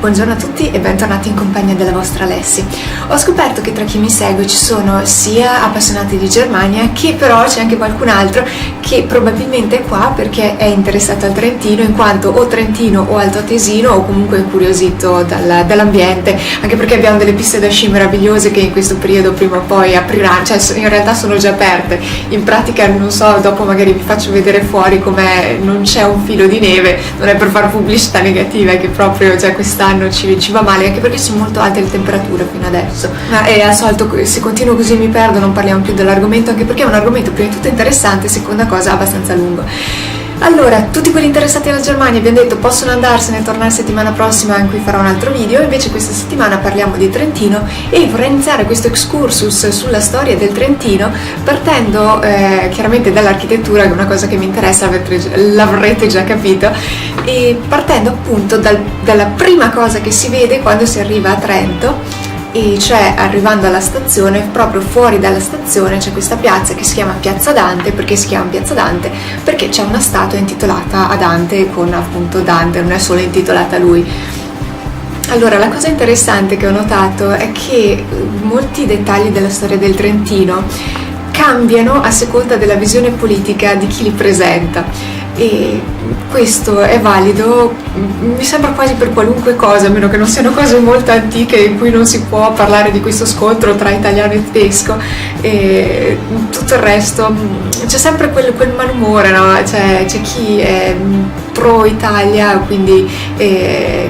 Buongiorno a tutti e bentornati in compagnia della vostra Alessi. Ho scoperto che tra chi mi segue ci sono sia appassionati di Germania che però c'è anche qualcun altro che probabilmente è qua perché è interessato al Trentino, in quanto o trentino o altoatesino o comunque incuriosito dall'ambiente, anche perché abbiamo delle piste da sci meravigliose che in questo periodo prima o poi apriranno, cioè in realtà sono già aperte. In pratica non so, dopo magari vi faccio vedere fuori com'è, non c'è un filo di neve, non è per fare pubblicità negativa, è che proprio già quest'anno ci va male, anche perché sono molto alte le temperature fino adesso. Ma è al solito, se continuo così mi perdo, non parliamo più dell'argomento, anche perché è un argomento prima di tutto interessante, seconda cosa abbastanza lungo. Allora, tutti quelli interessati alla Germania abbiamo detto possono andarsene e tornare settimana prossima in cui farò un altro video, invece questa settimana parliamo di Trentino e vorrei iniziare questo excursus sulla storia del Trentino partendo chiaramente dall'architettura, che è una cosa che mi interessa, l'avrete già capito, e partendo appunto dalla prima cosa che si vede quando si arriva a Trento. E cioè arrivando alla stazione, proprio fuori dalla stazione c'è questa piazza che si chiama Piazza Dante. Perché si chiama Piazza Dante? Perché c'è una statua intitolata a Dante con appunto Dante, non è solo intitolata a lui. Allora, la cosa interessante che ho notato è che molti dettagli della storia del Trentino cambiano a seconda della visione politica di chi li presenta. E questo è valido, mi sembra quasi per qualunque cosa, a meno che non siano cose molto antiche in cui non si può parlare di questo scontro tra italiano e tedesco, e tutto il resto c'è sempre quel malumore, no? C'è chi è pro Italia, quindi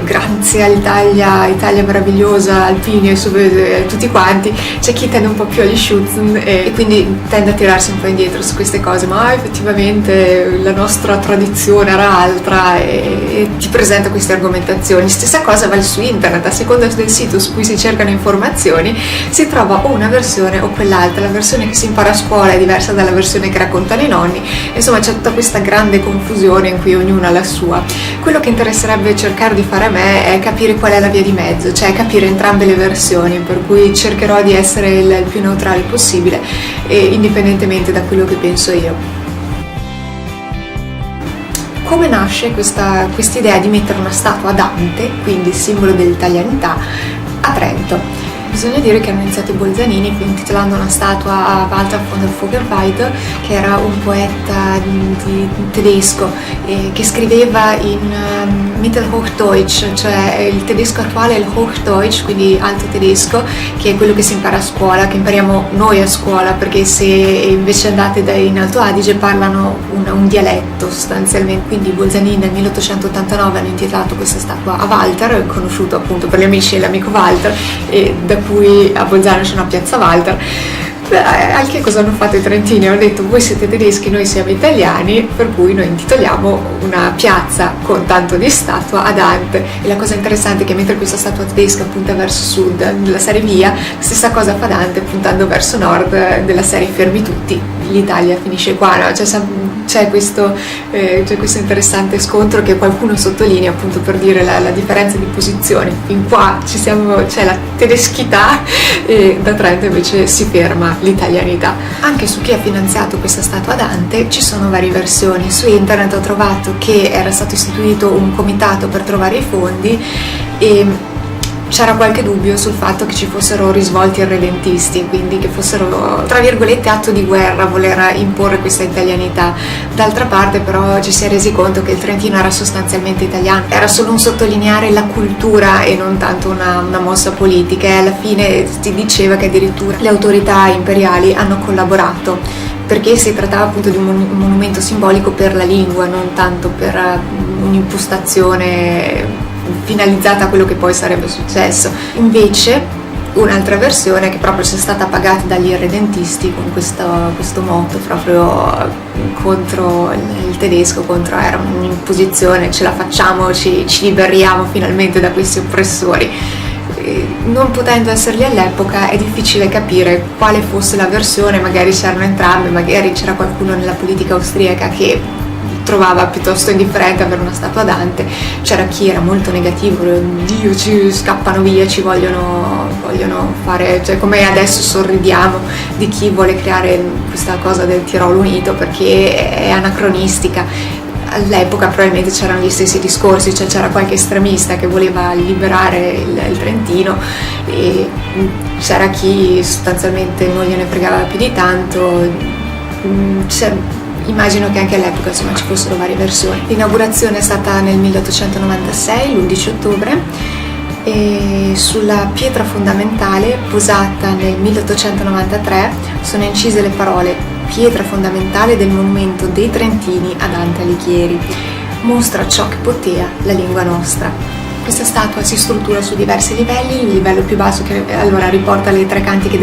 grazie all'Italia, Italia meravigliosa, Alpini e tutti quanti, c'è chi tende un po' più agli Schutzen e quindi tende a tirarsi un po' indietro su queste cose, ma effettivamente la nostra tradizione era altra e ti presenta queste argomentazioni. Stessa cosa vale su internet, a seconda del sito su cui si cercano informazioni si trova o una versione o quell'altra. La versione che si impara a scuola è diversa dalla versione che raccontano i nonni, insomma c'è tutta questa grande confusione in cui ognuno ha la sua. Quello che interesserebbe cercare di fare a me è capire qual è la via di mezzo, cioè capire entrambe le versioni, per cui cercherò di essere il più neutrale possibile e indipendentemente da quello che penso io. Come nasce questa idea di mettere una statua a Dante, quindi simbolo dell'italianità, a Trento? Bisogna dire che hanno iniziato i Bolzanini intitolando una statua a Walter von der Vogelweide, che era un poeta tedesco che scriveva in Mittelhochdeutsch, cioè il tedesco attuale è il Hochdeutsch, quindi alto tedesco, che è quello che si impara a scuola, che impariamo noi a scuola, perché se invece andate in Alto Adige parlano un dialetto sostanzialmente. Quindi i Bolzanini nel 1889 hanno intitolato questa statua a Walter, conosciuto appunto per gli amici dell'amico Walter, e da cui a Bolzano c'è una piazza Walter. Anche cosa hanno fatto i trentini? Hanno detto voi siete tedeschi, noi siamo italiani, per cui noi intitoliamo una piazza con tanto di statua a Dante. E la cosa interessante è che mentre questa statua tedesca punta verso sud della serie via, stessa cosa fa Dante puntando verso nord della serie fermi tutti, l'Italia finisce qua, no? C'è questo interessante scontro che qualcuno sottolinea appunto per dire la differenza di posizioni. Fin qua c'è la tedeschità e da Trento invece si ferma l'italianità. Anche su chi ha finanziato questa statua a Dante ci sono varie versioni. Su internet ho trovato che era stato istituito un comitato per trovare i fondi e c'era qualche dubbio sul fatto che ci fossero risvolti irredentisti, quindi che fossero, tra virgolette, atto di guerra voler imporre questa italianità. D'altra parte però ci si è resi conto che il Trentino era sostanzialmente italiano, era solo un sottolineare la cultura e non tanto una mossa politica, e alla fine si diceva che addirittura le autorità imperiali hanno collaborato, perché si trattava appunto di un monumento simbolico per la lingua, non tanto per un'impostazione finalizzata a quello che poi sarebbe successo. Invece un'altra versione che proprio sia stata pagata dagli irredentisti con questo motto proprio contro il tedesco, era un'imposizione, ce la facciamo, ci liberiamo finalmente da questi oppressori. Non potendo esserli all'epoca è difficile capire quale fosse la versione, magari c'erano entrambe, magari c'era qualcuno nella politica austriaca che trovava piuttosto indifferente avere una statua a Dante, c'era chi era molto negativo, Dio, ci scappano via, ci vogliono fare, cioè come adesso sorridiamo di chi vuole creare questa cosa del Tirolo unito perché è anacronistica. all'epoca probabilmente c'erano gli stessi discorsi, cioè c'era qualche estremista che voleva liberare il Trentino e c'era chi sostanzialmente non gliene fregava più di tanto. Immagino che anche all'epoca insomma ci fossero varie versioni. L'inaugurazione è stata nel 1896, l'11 ottobre, e sulla pietra fondamentale posata nel 1893 sono incise le parole "Pietra fondamentale del monumento dei Trentini a Dante Alighieri, mostra ciò che potea la lingua nostra". Questa statua si struttura su diversi livelli. Il livello più basso che allora riporta le tre cantiche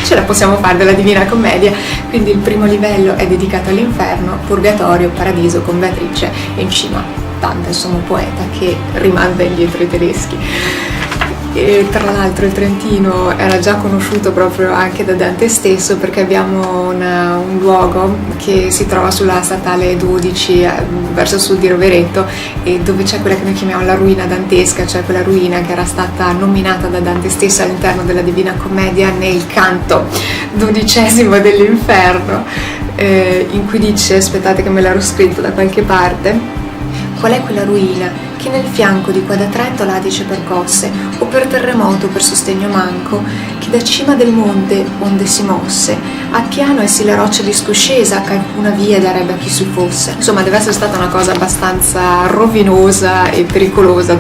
ce la possiamo fare della Divina Commedia, quindi il primo livello è dedicato all'inferno, purgatorio, paradiso con Beatrice e in cima Dante, il sommo poeta, che rimanda indietro i tedeschi. E tra l'altro il Trentino era già conosciuto proprio anche da Dante stesso, perché abbiamo un luogo che si trova sulla statale 12 verso sud di Rovereto, e dove c'è quella che noi chiamiamo la ruina dantesca, cioè quella ruina che era stata nominata da Dante stesso all'interno della Divina Commedia nel canto 12° dell'inferno, in cui dice, aspettate che me l'ero scritto da qualche parte: qual è quella ruina che nel fianco di qua da Trento l'Adice percosse, o per terremoto o per sostegno manco, che da cima del monte onde si mosse, a piano essi le rocce discoscesa, che alcuna via darebbe a chi su fosse. Insomma, deve essere stata una cosa abbastanza rovinosa e pericolosa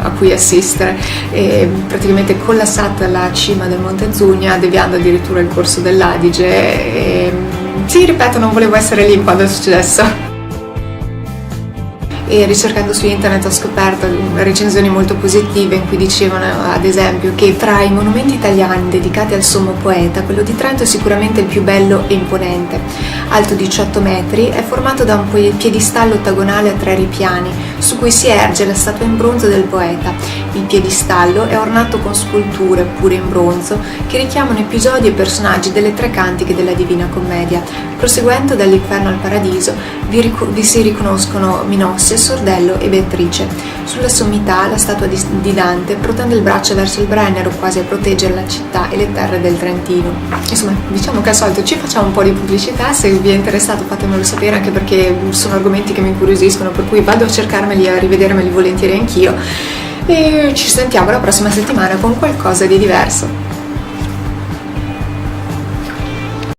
a cui assistere, e praticamente collassata alla cima del Monte Zugna, deviando addirittura il corso dell'Adige. Sì, ripeto, non volevo essere lì quando è successo. E ricercando su internet ho scoperto recensioni molto positive in cui dicevano ad esempio che tra i monumenti italiani dedicati al sommo poeta, quello di Trento è sicuramente il più bello e imponente. Alto 18 metri, è formato da un piedistallo ottagonale a 3 ripiani su cui si erge la statua in bronzo del poeta. Il piedistallo è ornato con sculture, pure in bronzo, che richiamano episodi e personaggi delle tre cantiche della Divina Commedia. Proseguendo dall'inferno al paradiso vi si riconoscono Minosse, Sordello e Beatrice. Sulla sommità la statua di Dante protende il braccio verso il Brennero, quasi a proteggere la città e le terre del Trentino. Insomma, diciamo che al solito ci facciamo un po' di pubblicità. Se vi è interessato fatemelo sapere, anche perché sono argomenti che mi incuriosiscono, per cui vado a cercarmeli e a rivedermeli volentieri anch'io. E ci sentiamo la prossima settimana con qualcosa di diverso.